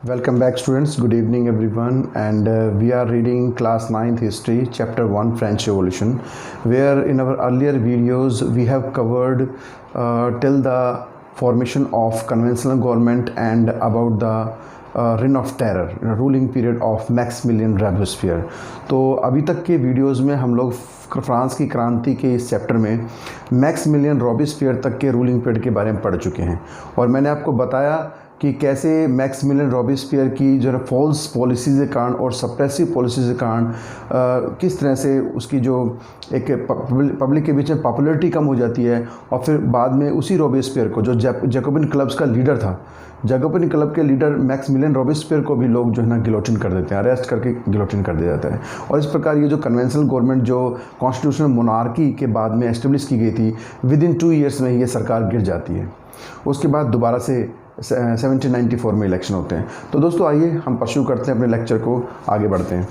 Welcome back students, good evening everyone, and we are reading class 9th history chapter 1 French Revolution, where in our earlier videos we have covered till the formation of conventional government and about the reign of terror, ruling period of Maximilien Robespierre। तो अभी तक के videos में हम लोग France की क्रांति के इस चैप्टर में मैक्सिमिलियन रॉबिस्पियर तक के रूलिंग पीरियड के बारे में पढ़ चुके हैं, और मैंने आपको बताया कि कैसे मैक्सिमिलियन रॉबिस्पियर की जो है फॉल्स पॉलिसीज़ के कारण और सप्रेसिव पॉलिसीज़ के कारण किस तरह से उसकी जो एक पब्लिक के बीच में पॉपुलैरिटी कम हो जाती है, और फिर बाद में उसी रॉबिस्पियर को जो जैकोबिन क्लब्स का लीडर था, जैकोबिन क्लब के लीडर मैक्सिमिलियन रॉबिस्पियर को भी लोग जो है ना गिलोटिन कर देते हैं, अरेस्ट करके गिलोटिन कर दिया जाता है। और इस प्रकार ये जो कन्वेंशनल गवर्नमेंट जो कॉन्स्टिट्यूशनल मोनार्की के बाद में एस्टेब्लिश की गई थी, विद इन 2 ईयर्स में ये सरकार गिर जाती है। उसके बाद दोबारा से 1794 में इलेक्शन होते हैं। तो दोस्तों आइए हम परस्यू करते हैं, अपने लेक्चर को आगे बढ़ते हैं।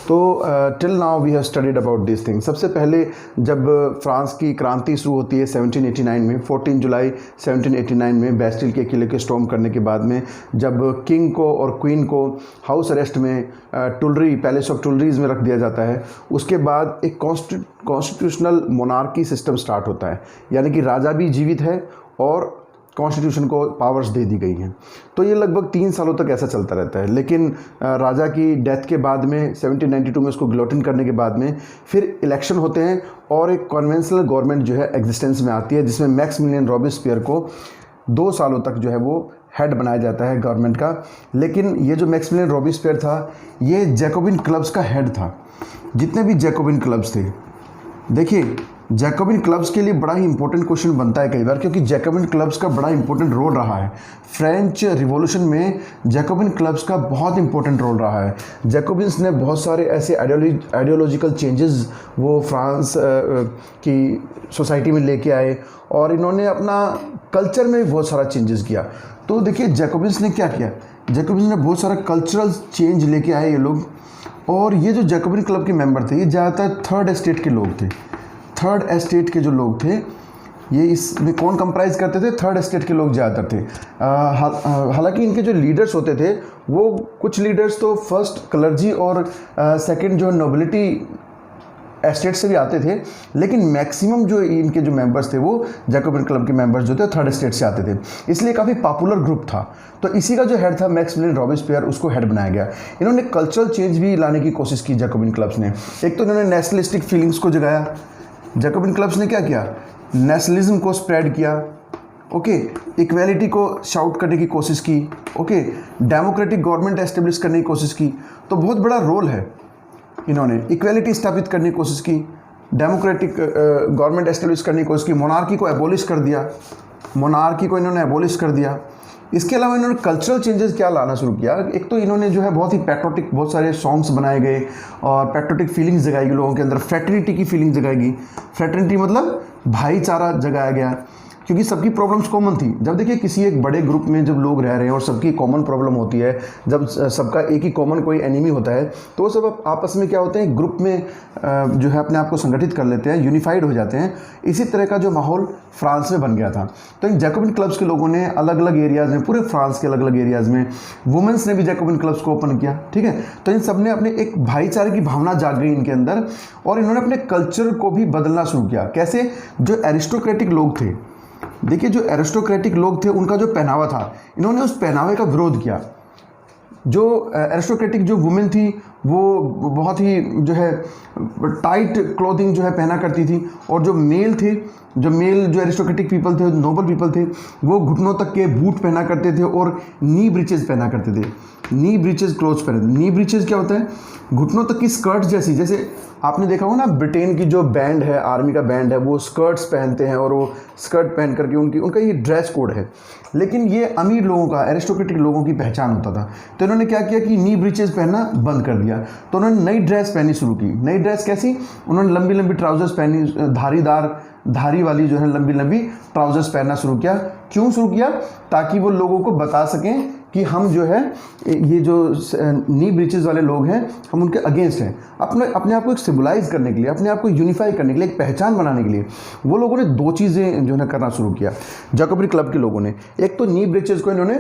तो till now we have studied about this thing. सबसे पहले जब फ्रांस की क्रांति शुरू होती है 1789 में, 14 जुलाई 1789 में बेस्टिल के किले के स्टॉर्म करने के बाद में, जब किंग को और क्वीन को हाउस अरेस्ट में टुलरी पैलेस ऑफ टुलरीज में रख दिया जाता है, उसके बाद एक कॉन्स्टिट्यूशनल मोनार्की सिस्टम स्टार्ट होता है, यानी कि राजा भी जीवित है और कॉन्स्टिट्यूशन को पावर्स दे दी गई हैं। तो ये लगभग 3 सालों तक ऐसा चलता रहता है। लेकिन राजा की डेथ के बाद में 1792 में उसको गिलोटिन करने के बाद में फिर इलेक्शन होते हैं और एक कन्वेंशनल गवर्नमेंट जो है एग्जिस्टेंस में आती है, जिसमें मैक्सिमिलियन रॉबिस्पियर को 2 सालों तक जो है वो हेड बनाया जाता है गवर्नमेंट का। लेकिन ये जो मैक्सिमिलियन रॉबिस्पियर था, ये जैकोबिन क्लब्स का हेड था। जितने भी जैकोबिन क्लब्स थे, देखिए जैकोबिन क्लब्स के लिए बड़ा ही इंपॉर्टेंट क्वेश्चन बनता है कई बार, क्योंकि जैकोबिन क्लब्स का बड़ा इंपॉर्टेंट रोल रहा है फ्रेंच रिवॉल्यूशन में। जैकोबिन क्लब्स का बहुत इंपॉर्टेंट रोल रहा है। जैकोबिन्स ने बहुत सारे ऐसे आइडियोलॉजिकल चेंजेस वो फ्रांस की सोसाइटी में लेके आए, और इन्होंने अपना कल्चर में भी बहुत सारा चेंजेस किया। तो देखिए जैकोबिन्स ने क्या किया, जैकोबिन्स ने बहुत सारा कल्चरल चेंज लेके आए ये लोग। और ये जो जैकोबिन क्लब के मेंबर थे, ये ज़्यादातर थर्ड एस्टेट के लोग थे। थर्ड एस्टेट के जो लोग थे, ये इसमें कौन कंप्राइज करते थे? थर्ड एस्टेट के लोग ज़्यादातर थे। हालांकि इनके जो लीडर्स होते थे, वो कुछ लीडर्स तो फर्स्ट क्लर्जी और सेकंड जो नोबिलिटी एस्टेट से भी आते थे, लेकिन मैक्सिमम जो इनके जो मेंबर्स थे वो जैकोबिन क्लब के मेंबर्स जो थे थर्ड एस्टेट से आते थे, इसलिए काफ़ी पॉपुलर ग्रुप था। तो इसी का जो हेड था मैक्सिमिलियन रॉबिस्पियर, उसको हेड बनाया गया। इन्होंने कल्चरल चेंज भी लाने की कोशिश की जैकोबिन क्लब्स ने। एक तो इन्होंने नेशनलिस्टिक फीलिंग्स को जगाया। जैकोबिन क्लब्स ने क्या किया? नेशनलिज्म को स्प्रेड किया, ओके, इक्वेलिटी को शाउट करने की कोशिश की, ओके, डेमोक्रेटिक गवर्नमेंट एस्टेब्लिश करने की कोशिश की। तो बहुत बड़ा रोल है। इन्होंने इक्वेलिटी स्थापित करने की कोशिश की, डेमोक्रेटिक गवर्नमेंट एस्टेब्लिश करने की कोशिश की, मोनार्की को एबोलिश कर दिया, मोनार्की को इन्होंने एबोलिश कर दिया। इसके अलावा इन्होंने कल्चरल चेंजेस क्या लाना शुरू किया? एक तो इन्होंने जो है बहुत ही पैट्रोटिक, बहुत सारे सॉन्ग्स बनाए गए और पैट्रोटिक फीलिंग्स जगाई गई लोगों के अंदर, फ्रेटर्निटी की फीलिंग जगाई गई। फ्रेटर्निटी मतलब भाईचारा जगाया गया, क्योंकि सबकी प्रॉब्लम्स कॉमन थी। जब देखिए किसी एक बड़े ग्रुप में जब लोग रह रहे हैं और सबकी कॉमन प्रॉब्लम होती है, जब सबका एक ही कॉमन कोई एनिमी होता है, तो वो सब आपस में क्या होते हैं, ग्रुप में जो है अपने आप को संगठित कर लेते हैं, यूनिफाइड हो जाते हैं। इसी तरह का जो माहौल फ्रांस में बन गया था। तो इन जैकोबिन क्लब्स के लोगों ने अलग अलग एरियाज़ में, पूरे फ्रांस के अलग अलग एरियाज़ में वुमेंस ने भी जैकोबिन क्लब्स को ओपन किया, ठीक है। तो इन सब ने अपने एक भाईचारे की भावना जाग गई इनके अंदर, और इन्होंने अपने कल्चर को भी बदलना शुरू किया। कैसे? जो एरिस्टोक्रेटिक लोग थे, देखिए जो एरिस्टोक्रेटिक लोग थे, उनका जो पहनावा था, इन्होंने उस पहनावे का विरोध किया। जो एरिस्टोक्रेटिक जो वुमेन थी, वो बहुत ही जो है टाइट क्लोथिंग जो है पहना करती थी, और जो मेल थे, जो एरिस्टोक्रेटिक पीपल थे, नोबल पीपल थे, वो घुटनों तक के बूट पहना करते थे और नी ब्रीचेज पहना करते थे। नी ब्रीचेज क्लोथ्स पहनते थे। नी ब्रीचेज क्या होता है? घुटनों तक की स्कर्ट जैसी, जैसे आपने देखा होगा ना, ब्रिटेन की जो बैंड है, आर्मी का बैंड है, वो स्कर्ट्स पहनते हैं, और वो स्कर्ट पहन करके उनका ये ड्रेस कोड है। लेकिन ये अमीर लोगों का, एरिस्टोक्रेटिक लोगों की पहचान होता था। तो इन्होंने क्या किया कि नी ब्रीचेज पहनना बंद कर दिया। तो उन्होंने नई ड्रेस पहननी शुरू की। नई ड्रेस कैसी? उन्होंने लंबी लंबी ट्राउजर्स पहनी, धारी वाली जो है लंबी लंबी ट्राउजर्स पहनना शुरू किया। क्यों शुरू किया? ताकि वो लोगों को बता सकें कि हम जो है ये जो नी ब्रीचेस वाले लोग हैं, हम उनके अगेंस्ट हैं। अपने आप को एक सिम्बलाइज करने के लिए, अपने आप को यूनिफाई करने के लिए, एक पहचान बनाने के लिए वो लोगों ने 2 चीज़ें जो है करना शुरू किया जैकोबिन क्लब के लोगों ने। एक तो नी ब्रीचेस को इन्होंने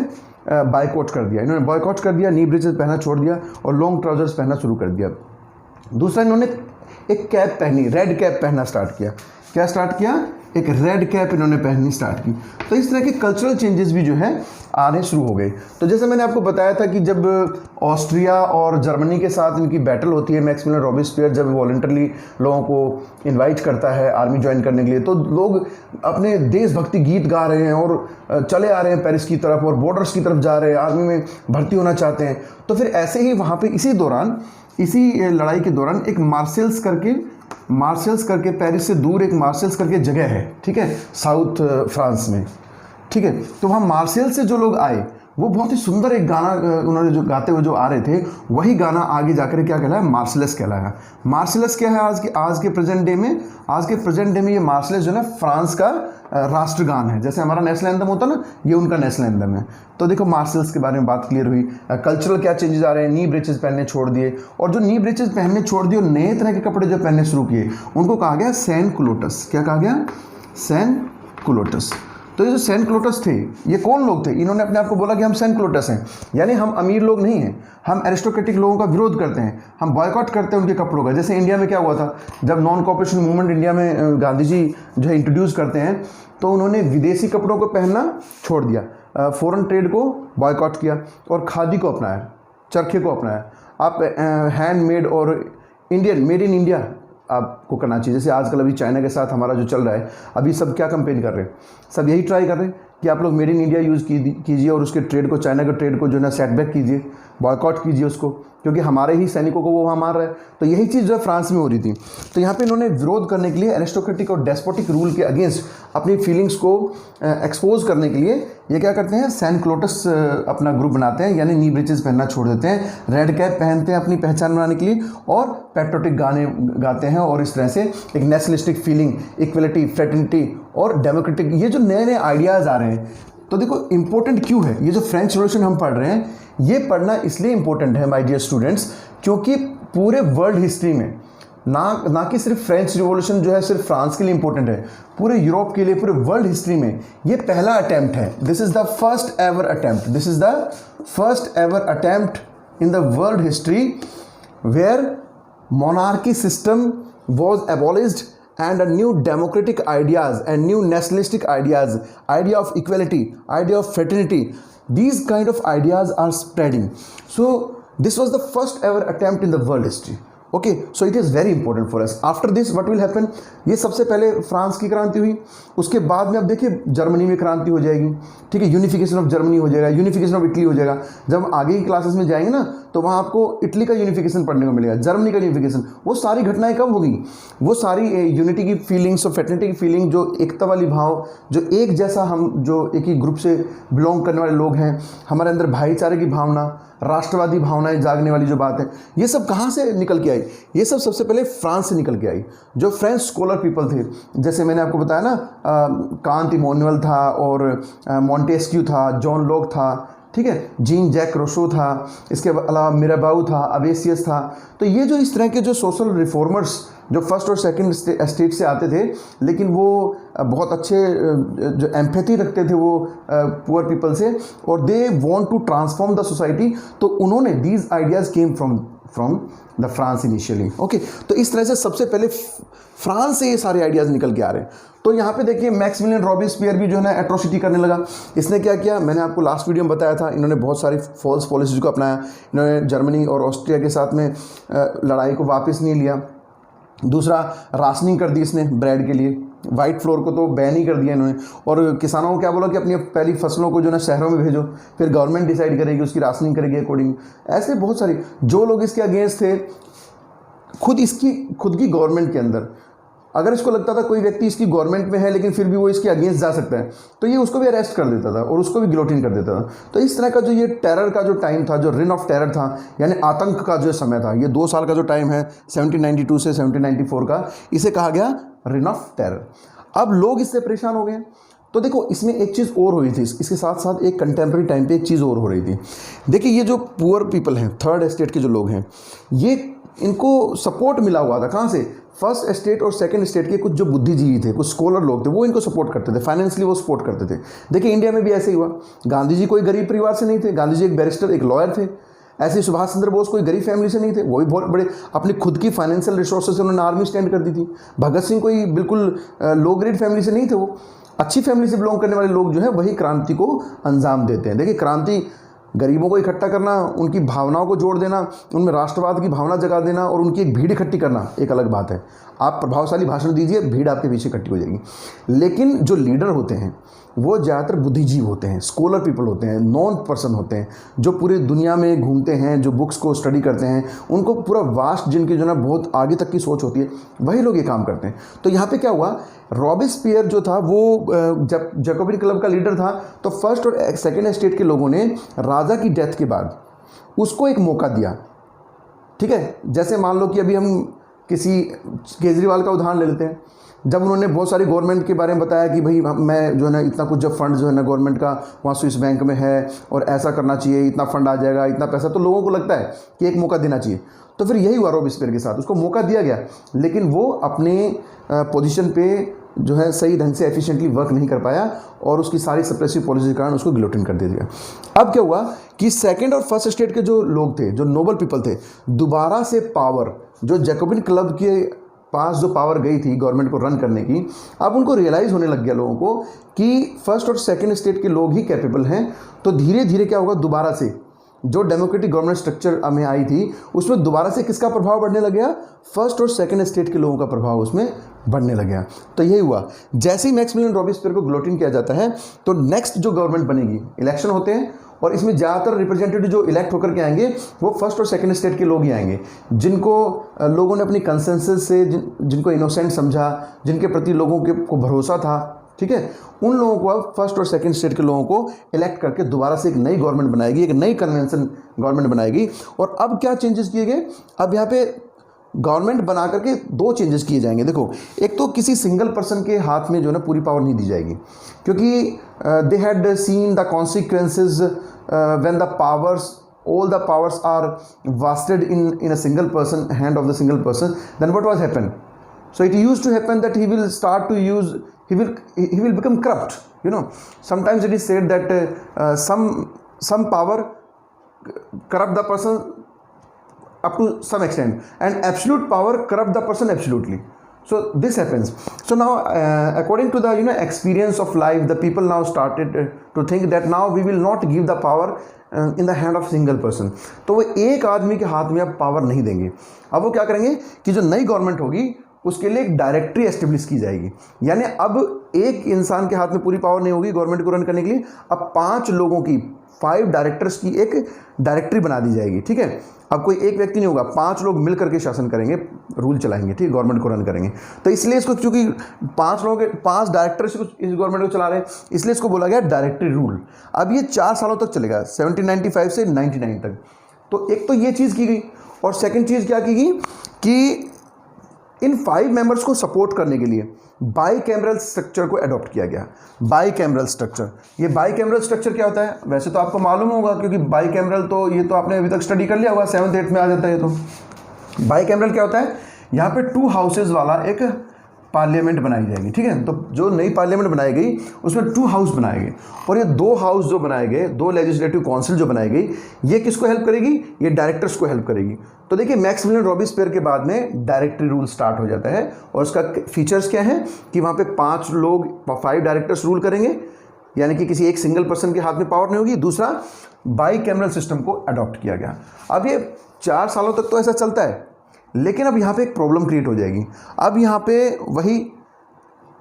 बायकॉट कर दिया, इन्होंने बॉयकॉट कर दिया, नी ब्रेचेस पहनना छोड़ दिया और लॉन्ग ट्राउजर्स पहनना शुरू कर दिया। दूसरा, इन्होंने एक कैप पहनी, रेड कैप पहनना स्टार्ट किया। क्या स्टार्ट किया? एक रेड कैप इन्होंने पहननी स्टार्ट की। तो इस तरह के कल्चरल चेंजेस भी जो है आने शुरू हो गए। तो जैसे मैंने आपको बताया था कि जब ऑस्ट्रिया और जर्मनी के साथ इनकी बैटल होती है, मैक्सिमिलियन रॉबिस्पियर जब वॉलंटरली लोगों को इनवाइट करता है आर्मी ज्वाइन करने के लिए, तो लोग अपने देशभक्ति गीत गा रहे हैं और चले आ रहे हैं पेरिस की तरफ और बॉर्डर्स की तरफ जा रहे हैं, आर्मी में भर्ती होना चाहते हैं। तो फिर ऐसे ही वहाँ पे इसी लड़ाई के दौरान एक मार्सेल्स करके पेरिस से दूर एक मार्सेल्स करके जगह है, ठीक है, साउथ फ्रांस में, ठीक है। तो वहाँ मार्सेल से जो लोग आए वो बहुत ही सुंदर एक गाना उन्होंने जो गाते हुए जो आ रहे थे, वही गाना आगे जाकर क्या कहलाया? मार्सेलस कहलाया। मार्सेलस क्या है आज के प्रेजेंट डे में ये मार्सेलस जो है फ्रांस का राष्ट्रगान है। जैसे हमारा नेशनल एंथम होता है ना, ये उनका नेशनल एंथम है। तो देखो मार्सेल्स के बारे में बात क्लियर हुई। कल्चरल क्या चेंजेस आ रहे हैं? नी ब्रेचेस पहनने छोड़ दिए, और जो नी ब्रेचेस पहनने छोड़ दिए और नए तरह के कपड़े जो पहनने शुरू किए उनको कहा गया सैन कुलोटस। क्या कहा गया? सैन कुलोटस। तो ये जो सैन क्लोटस थे, ये कौन लोग थे? इन्होंने अपने आप को बोला कि हम सैन क्लोटस हैं, यानी हम अमीर लोग नहीं हैं, हम एरिस्टोक्रेटिक लोगों का विरोध करते हैं, हम बॉयकॉट करते हैं उनके कपड़ों का। जैसे इंडिया में क्या हुआ था, जब नॉन कॉपरेशन मूवमेंट इंडिया में गांधी जी जो है इंट्रोड्यूस करते हैं, तो उन्होंने विदेशी कपड़ों को पहनना छोड़ दिया, फॉरेन ट्रेड को बॉयकॉट किया और खादी को अपनाया, चरखे को अपनाया। आप हैंडमेड और इंडियन, मेड इन इंडिया आपको करना चाहिए। जैसे आजकल अभी चाइना के साथ हमारा जो चल रहा है, अभी सब क्या कंपेन कर रहे हैं? सब यही ट्राई कर रहे हैं कि आप लोग मेड इन इंडिया यूज़ कीजिए और उसके ट्रेड को, चाइना के ट्रेड को जो है ना सेटबैक कीजिए, बॉयकॉट कीजिए उसको, क्योंकि हमारे ही सैनिकों को वो वहाँ मार रहा है। तो यही चीज़ जो है फ्रांस में हो रही थी। तो यहाँ पे इन्होंने विरोध करने के लिए एरिस्टोक्रेटिक और डेस्पोटिक रूल के अगेंस्ट अपनी फीलिंग्स को एक्सपोज करने के लिए ये क्या करते हैं? सैन क्लोटस अपना ग्रुप बनाते हैं, यानी नी ब्रेचेस पहनना छोड़ देते हैं, रेड कैप पहनते हैं अपनी पहचान बनाने के लिए और पैट्रियोटिक गाने गाते हैं, और इस तरह से एक नेशनलिस्टिक फीलिंग, इक्वलिटी, फ्रेटर्निटी और डेमोक्रेटिक, ये जो नए नए आइडियाज़ आ रहे हैं। तो देखो इम्पोर्टेंट क्यों है ये जो फ्रेंच रिवॉल्यूशन हम पढ़ रहे हैं? ये पढ़ना इसलिए इम्पोर्टेंट है माय डियर स्टूडेंट्स, क्योंकि पूरे वर्ल्ड हिस्ट्री में ना कि सिर्फ फ्रेंच रिवॉल्यूशन जो है सिर्फ फ्रांस के लिए इम्पोर्टेंट है, पूरे यूरोप के लिए, पूरे वर्ल्ड हिस्ट्री में ये पहला अटेम्प्ट है। This is the first ever attempt in the world history where monarchy system was abolished and a new democratic ideas and new nationalistic ideas, idea of equality, idea of fraternity, these kind of ideas are spreading. So this was the first ever attempt in the world history. Okay, so it is very important for us. After this what will happen? ये सबसे पहले France की क्रांति हुई, उसके बाद में अब देखिए जर्मनी में क्रांति हो जाएगी, ठीक है, यूनिफिकेशन ऑफ जर्मनी हो जाएगा, यूनिफिकेशन ऑफ इटली हो जाएगा। जब आगे की क्लासेस में जाएंगे ना, तो वहाँ आपको इटली का यूनिफिकेशन पढ़ने को मिलेगा, जर्मनी का यूनिफिकेशन। वो सारी घटनाएं कब होगी? वो सारी यूनिटी की फीलिंग्स और फ्रेटर्निटी की फीलिंग, जो एकता वाली भाव, जो एक जैसा, हम जो एक ही ग्रुप से बिलोंग करने वाले लोग हैं, हमारे अंदर भाईचारे की भावना, राष्ट्रवादी भावनाएं जागने वाली जो बात है, ये सब कहाँ से निकल के आई? ये सब सबसे पहले फ्रांस से निकल के आई। जो फ्रेंच स्कॉलर पीपल थे, जैसे मैंने आपको बताया ना, कांत इमैनुअल था और मॉन्टेस्क्यू था, जॉन लॉक था, ठीक है, जीन जैक रोसो था, इसके अलावा मिराबाउ था, अबेसियस था। तो ये जो इस तरह के जो सोशल रिफॉर्मर्स जो फर्स्ट और सेकंड स्टेट से आते थे, लेकिन वो बहुत अच्छे जो एम्पैथी रखते थे वो पुअर पीपल से, और they want to transform the society, तो उन्होंने these ideas came from the France initially. Okay, तो इस तरह से सबसे पहले फ्रांस से ये सारे आइडियाज़ निकल के आ रहे हैं। तो यहाँ पे देखिए मैक्सिमिलियन रॉबिस्पियर भी जो है ना एट्रोसिटी करने लगा। इसने क्या किया, मैंने आपको लास्ट वीडियो में बताया था, इन्होंने बहुत सारी फॉल्स पॉलिसीज को अपनाया। इन्होंने जर्मनी और ऑस्ट्रिया के साथ में लड़ाई को वापस नहीं लिया। दूसरा, राशनिंग कर दी इसने ब्रेड के लिए, वाइट फ्लोर को तो बैन ही कर दिया इन्होंने, और किसानों को क्या बोला कि अपनी पहली फसलों को जो है शहरों में भेजो, फिर गवर्नमेंट डिसाइड करेगी, उसकी राशनिंग करेगी अकॉर्डिंग। ऐसे बहुत सारे जो लोग इसके अगेंस्ट थे, खुद की गवर्नमेंट के अंदर अगर इसको लगता था कोई व्यक्ति इसकी गवर्नमेंट में है लेकिन फिर भी वो इसके अगेंस्ट जा सकता है, तो ये उसको भी अरेस्ट कर देता था और उसको भी गिलोटिन कर देता था। तो इस तरह का जो ये टेरर का जो टाइम था, जो रिन ऑफ टेरर था, यानी आतंक का जो समय था, ये 2 साल का जो टाइम है 1792 से 1794 का, इसे कहा गया रिन ऑफ टेरर। अब लोग इससे परेशान हो गए। तो देखो इसमें एक चीज़ और हुई थी, इसके साथ साथ एक कंटेम्प्रेरी टाइम पे एक चीज़ और हो रही थी। देखिए ये जो पुअर पीपल हैं, थर्ड एस्टेट के जो लोग हैं, ये इनको सपोर्ट मिला हुआ था, कहाँ से? फर्स्ट स्टेट और सेकंड स्टेट के कुछ जो बुद्धिजीवी थे, कुछ स्कॉलर लोग थे, वो इनको सपोर्ट करते थे, फाइनेंशियली वो सपोर्ट करते थे। देखिए इंडिया में भी ऐसे ही हुआ। गांधी जी कोई गरीब परिवार से नहीं थे, गांधी जी एक बैरिस्टर, एक लॉयर थे। ऐसे ही सुभाष चंद्र बोस कोई गरीब फैमिली से नहीं थे, वो भी बहुत बड़े अपनी खुद की फाइनेंशियल रिसोर्सेज से उन्होंने आर्मी स्टैंड कर दी थी। भगत सिंह कोई बिल्कुल लो ग्रेड फैमिली से नहीं थे, वो अच्छी फैमिली से बिलोंग करने वाले लोग जो है वही क्रांति को अंजाम देते हैं। देखिए क्रांति गरीबों को इकट्ठा करना, उनकी भावनाओं को जोड़ देना, उनमें राष्ट्रवाद की भावना जगा देना और उनकी एक भीड़ इकट्ठी करना एक अलग बात है। आप प्रभावशाली भाषण दीजिए, भीड़ आपके पीछे इकट्ठी हो जाएगी। लेकिन जो लीडर होते हैं वो ज़्यादातर बुद्धिजीव होते हैं, स्कॉलर पीपल होते हैं, नॉन पर्सन होते हैं, जो पूरे दुनिया में घूमते हैं, जो बुक्स को स्टडी करते हैं, उनको पूरा वास्ट, जिनकी जो ना बहुत आगे तक की सोच होती है, वही लोग ये काम करते हैं। तो यहाँ पे क्या हुआ, रॉबिस्पियर जो था वो जब जैकोबिन क्लब का लीडर था, तो फर्स्ट और सेकेंड स्टेट के लोगों ने राजा की डेथ के बाद उसको एक मौका दिया। ठीक है, जैसे मान लो कि अभी हम किसी केजरीवाल का उदाहरण ले लेते हैं। जब उन्होंने बहुत सारी गवर्नमेंट के बारे में बताया कि भाई मैं जो है ना इतना कुछ, जब फंड जो है ना गवर्नमेंट का वहाँ स्विस बैंक में है और ऐसा करना चाहिए, इतना फंड आ जाएगा, इतना पैसा, तो लोगों को लगता है कि एक मौका देना चाहिए। तो फिर यही हुआ रॉबिस्पियर के साथ, उसको मौका दिया गया, लेकिन वो अपने पोजीशन पे जो है सही ढंग से एफिशिएंटली वर्क नहीं कर पाया और उसकी सारी सप्रेसिव पॉलिसी के कारण उसको गिलोटिन कर दिया गया। अब क्या हुआ कि सेकंड और फर्स्ट स्टेट के जो लोग थे, जो नोबल पीपल थे, दोबारा से पावर, जो जैकोबिन क्लब के पास जो पावर गई थी गवर्नमेंट को रन करने की, अब उनको रियलाइज़ होने लग गया लोगों को कि फर्स्ट और सेकंड स्टेट के लोग ही कैपेबल हैं। तो धीरे धीरे क्या होगा, दोबारा से जो डेमोक्रेटिक गवर्नमेंट स्ट्रक्चर में आई थी उसमें दोबारा से किसका प्रभाव बढ़ने लग गया, फर्स्ट और सेकंड स्टेट के लोगों का प्रभाव उसमें बढ़ने लग गया। तो यही हुआ, जैसे ही मैक्सिमिलियन रॉबिस्पियर को गिलोटिन किया जाता है तो नेक्स्ट जो गवर्नमेंट बनेगी, इलेक्शन होते हैं और इसमें ज़्यादातर रिप्रेजेंटेटिव जो इलेक्ट होकर के आएंगे वो फर्स्ट और सेकंड स्टेट के लोग ही आएंगे, जिनको लोगों ने अपनी कंसेंसस से जिनको इनोसेंट समझा, जिनके प्रति लोगों को भरोसा था, ठीक है, उन लोगों को अब फर्स्ट और सेकंड स्टेट के लोगों को इलेक्ट करके दोबारा से एक नई गवर्नमेंट बनाएगी, एक नई कन्वेंशन गवर्नमेंट बनाएगी। और अब क्या चेंजेस किए गए, अब यहाँ पे गवर्नमेंट बना करके दो चेंजेस किए जाएंगे। देखो, एक तो किसी सिंगल पर्सन के हाथ में जो है ना पूरी पावर नहीं दी जाएगी, क्योंकि they had seen the consequences when the powers, all the powers are vested in a single person, hand of the single person, then what was happen? So it used to happen that he will start to use, he will become corrupt, you know. Sometimes it is said that some power corrupt the person up to some extent, and absolute power corrupt the person absolutely. So this happens. So now according to the experience of life, the people now started to think that now we will not give the power in the hand of single person. तो वो एक आदमी के हाथ में अब power नहीं देंगे। अब वो क्या करेंगे कि जो नई गवर्नमेंट होगी उसके लिए एक डायरेक्टरी एस्टेब्लिश की जाएगी, यानी अब एक इंसान के हाथ में पूरी पावर नहीं होगी गवर्नमेंट को रन करने के लिए, अब 5 लोगों की, 5 डायरेक्टर्स की एक डायरेक्टरी बना दी जाएगी। ठीक है, अब कोई एक व्यक्ति नहीं होगा, 5 लोग मिल करके शासन करेंगे, रूल चलाएंगे, ठीक, गवर्नमेंट को रन करेंगे। तो इसलिए इसको, क्योंकि 5 लोगों के 5 डायरेक्टर्स इस गवर्नमेंट को चला रहे हैं, इसलिए इसको बोला गया डायरेक्टरी रूल। अब ये 4 सालों तक चलेगा, 1795 से 99 तक। तो एक तो ये चीज़ की गई, और सेकेंड चीज़ क्या की गई कि इन 5 मेंबर्स को सपोर्ट करने के लिए बाई कैमरल स्ट्रक्चर को अडॉप्ट किया गया। बाई कैमरल स्ट्रक्चर, ये बाई कैमरल स्ट्रक्चर क्या होता है, वैसे तो आपको मालूम होगा, क्योंकि बाई कैमरल तो ये तो आपने अभी तक स्टडी कर लिया होगा, 7th 8th में आ जाता है ये तो। बाई कैमरल क्या होता है, यहाँ पे 2 हाउसेज वाला एक पार्लियामेंट बनाई जाएगी। ठीक है, तो जो नई पार्लियामेंट बनाई गई उसमें 2 हाउस बनाए गए, और ये 2 हाउस जो बनाए गए, 2 लेजिस्लेटिव काउंसिल जो बनाई गई, ये किसको हेल्प करेगी, ये डायरेक्टर्स को हेल्प करेगी। तो देखिए मैक्सिमिलियन रॉबिस्पियर के बाद में डायरेक्टरी रूल स्टार्ट हो जाता है, और उसका फीचर्स क्या है कि वहाँ पे 5 लोग, 5 डायरेक्टर्स रूल करेंगे, यानी कि किसी एक सिंगल पर्सन के हाथ में पावर नहीं होगी। दूसरा, बाई कैमरल सिस्टम को अडॉप्ट किया गया। अब ये 4 सालों तक तो ऐसा चलता है, लेकिन अब यहाँ पे एक प्रॉब्लम क्रिएट हो जाएगी। अब यहाँ पे वही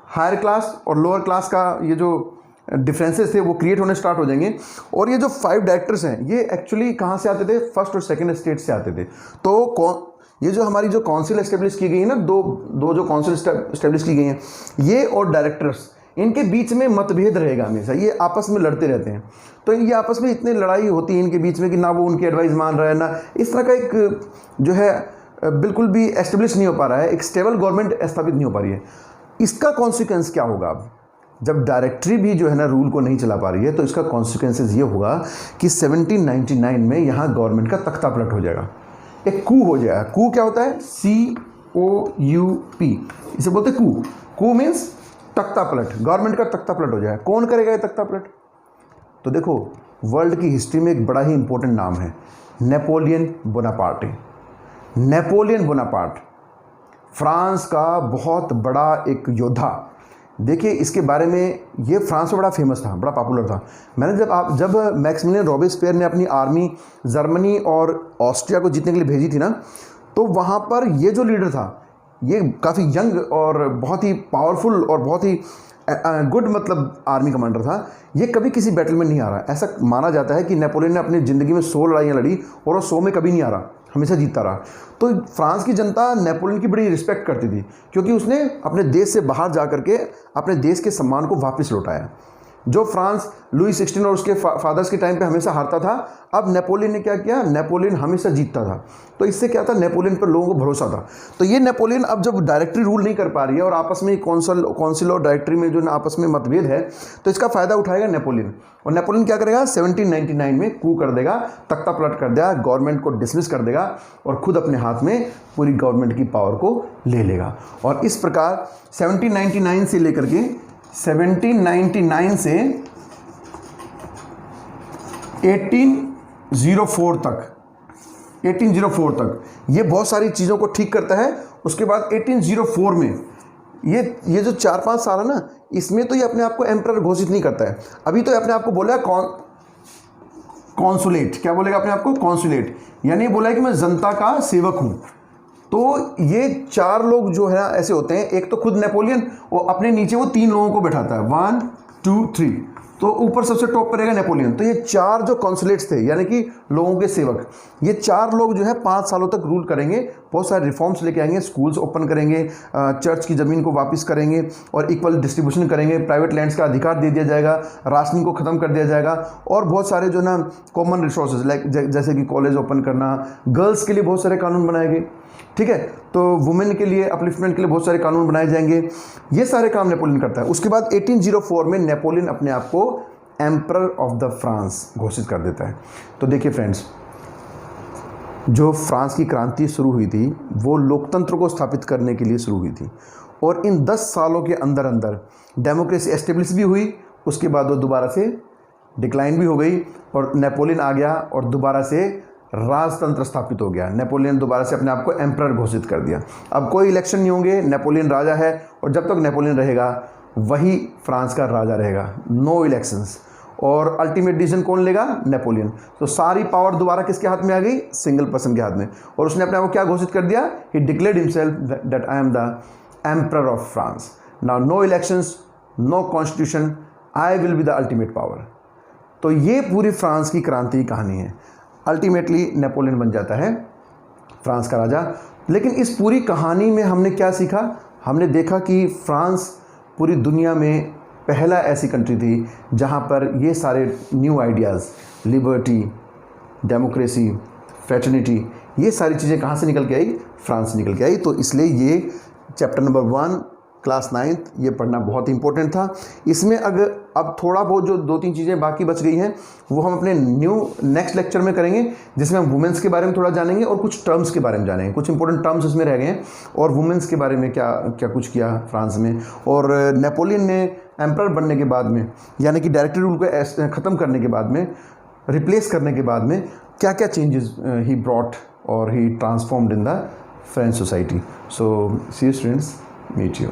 हायर क्लास और लोअर क्लास का ये जो डिफरेंसेस थे वो क्रिएट होने स्टार्ट हो जाएंगे। और ये जो 5 डायरेक्टर्स हैं ये एक्चुअली कहाँ से आते थे, फर्स्ट और सेकंड स्टेट से आते थे। तो ये जो हमारी जो काउंसिल एस्टेब्लिश की गई है ना, दो जो काउंसिल एस्टेब्लिश की गई हैं, ये और डायरेक्टर्स, इनके बीच में मतभेद रहेगा हमेशा, ये आपस में लड़ते रहते हैं। तो ये आपस में इतनी लड़ाई होती है इनके बीच में कि ना वो उनकी एडवाइस मान रहा है, ना इस तरह का एक जो है बिल्कुल भी एस्टेब्लिश नहीं हो पा रहा है, एक स्टेबल गवर्नमेंट स्थापित नहीं हो पा रही है। इसका कॉन्सिक्वेंस क्या होगा, अब जब डायरेक्टरी भी जो है ना रूल को नहीं चला पा रही है, तो इसका कॉन्सिक्वेंसेस ये होगा कि 1799 में यहाँ गवर्नमेंट का तख्ता पलट हो जाएगा, एक कू हो जाएगा। कू क्या होता है, COUP, इसे बोलते हैं कू। कू मीन्स तख्ता पलट, गवर्नमेंट का तख्ता पलट हो जाए। कौन करेगा ये तख्ता पलट? तो देखो, वर्ल्ड की हिस्ट्री में एक बड़ा ही इंपॉर्टेंट नाम है, Napoleon Bonaparte. Napoleon Bonaparte France का बहुत बड़ा एक योद्धा। देखिए इसके बारे में, ये फ्रांस में बड़ा फेमस था, बड़ा पॉपुलर था। मैंने जब मैक्सिमिलियन रॉबेस्पियर ने अपनी आर्मी जर्मनी और ऑस्ट्रिया को जीतने के लिए भेजी थी ना, तो वहाँ पर ये जो लीडर था, ये काफ़ी यंग और बहुत ही पावरफुल और बहुत ही गुड मतलब आर्मी कमांडर था। ये कभी किसी बैटल में नहीं आ रहा। ऐसा माना जाता है कि नेपोलियन ने अपनी ज़िंदगी में 100 लड़ाइयाँ लड़ी और वो 100 में कभी नहीं आ रहा, हमेशा जीतता रहा। तो फ्रांस की जनता नेपोलियन की बड़ी रिस्पेक्ट करती थी, क्योंकि उसने अपने देश से बाहर जा करके अपने देश के सम्मान को वापस लौटाया। जो फ्रांस लुई 16 और उसके फादर्स के टाइम पे हमेशा हारता था, अब नेपोलियन ने क्या किया, नेपोलियन हमेशा जीतता था। तो इससे क्या था, नेपोलियन पर लोगों को भरोसा था। तो ये नेपोलियन अब जब डायरेक्टली रूल नहीं कर पा रही है और आपस में कौंसिल और डायरेक्टरी में जो आपस में मतभेद है, तो इसका फ़ायदा उठाएगा नेपोलियन। और नेपोलियन क्या करेगा, 1799 में कू कर देगा, तख्ता पलट कर देगा, गवर्नमेंट को डिसमिस कर देगा और खुद अपने हाथ में पूरी गवर्नमेंट की पावर को ले लेगा। और इस प्रकार 1799 से लेकर के 1799 से 1804 तक ये बहुत सारी चीज़ों को ठीक करता है। उसके बाद 1804 में ये जो 4-5 साल है ना, इसमें तो ये अपने आप को एम्परर घोषित नहीं करता है। अभी तो ये अपने आप को बोला कॉन्सुलेट। क्या बोलेगा अपने आप को? कॉन्सुलेट। यानी बोला है कि मैं जनता का सेवक हूँ। तो ये 4 लोग जो है ऐसे होते हैं, एक तो खुद नेपोलियन, वो अपने नीचे वो 3 लोगों को बैठाता है, 1 2 3, तो ऊपर सबसे टॉप पर रहेगा नेपोलियन। तो ये 4 जो कॉन्सुलेट्स थे, यानी कि लोगों के सेवक, ये 4 लोग जो है 5 सालों तक रूल करेंगे। बहुत सारे रिफॉर्म्स लेके आएंगे, स्कूल्स ओपन करेंगे, चर्च की ज़मीन को वापस करेंगे और इक्वल डिस्ट्रीब्यूशन करेंगे, प्राइवेट लैंड्स का अधिकार दे दिया जाएगा, राशनिंग को ख़त्म कर दिया जाएगा और बहुत सारे जो ना कॉमन रिसोर्सेज लाइक जैसे कि कॉलेज ओपन करना, गर्ल्स के लिए बहुत सारे कानून बनाए गए, ठीक है, तो वुमेन के लिए अपलिफ्टमेंट के लिए बहुत सारे कानून बनाए जाएंगे। ये सारे काम नेपोलियन करता है। उसके बाद 1804 में नेपोलियन अपने आप को एम्परर ऑफ द फ्रांस घोषित कर देता है। तो देखिए फ्रेंड्स, जो फ्रांस की क्रांति शुरू हुई थी वो लोकतंत्र को स्थापित करने के लिए शुरू हुई थी और इन 10 सालों के अंदर अंदर डेमोक्रेसी एस्टेब्लिश भी हुई। उसके बाद वो दोबारा से डिक्लाइन भी हो गई और नेपोलियन आ गया और दोबारा से राजतंत्र स्थापित हो गया। नेपोलियन दोबारा से अपने आप को एम्परर घोषित कर दिया। अब कोई इलेक्शन नहीं होंगे, नेपोलियन राजा है और जब तक नेपोलियन रहेगा वही फ्रांस का राजा रहेगा। No elections. और अल्टीमेट डिसीजन कौन लेगा? नेपोलियन। तो सारी पावर दोबारा किसके हाथ में आ गई? सिंगल पर्सन के हाथ में। और उसने अपने आप को क्या घोषित कर दिया? He declared himself that I am the emperor of France. Now no elections, no constitution, I will be the ultimate power. तो ये पूरी फ्रांस की क्रांति की कहानी है। अल्टीमेटली नेपोलियन बन जाता है फ्रांस का राजा। लेकिन इस पूरी कहानी में हमने क्या सीखा? हमने देखा कि फ्रांस पूरी दुनिया में पहला ऐसी कंट्री थी जहाँ पर ये सारे new ideas, liberty, democracy, fraternity, ये सारी चीज़ें कहाँ से निकल के आई? फ्रांस से निकल के आई। तो इसलिए ये चैप्टर नंबर 1 क्लास 9th ये पढ़ना बहुत इंपॉर्टेंट था। इसमें अगर अब थोड़ा बहुत जो 2-3 चीज़ें बाकी बच गई हैं वो हम अपने नेक्स्ट लेक्चर में करेंगे, जिसमें हम वुमेंस के बारे में थोड़ा जानेंगे और कुछ टर्म्स के बारे में जानेंगे। कुछ इंपॉर्टेंट टर्म्स इसमें रह गए हैं और वुमेंस के बारे में क्या क्या कुछ किया फ्रांस में। और नेपोलियन ने एम्परर बनने के बाद में, यानी कि डायरेक्टरी रूल को ख़त्म करने के बाद में, रिप्लेस करने के बाद में क्या क्या चेंजेस ही ब्रॉट और he transformed in the French society. So see you students, meet you.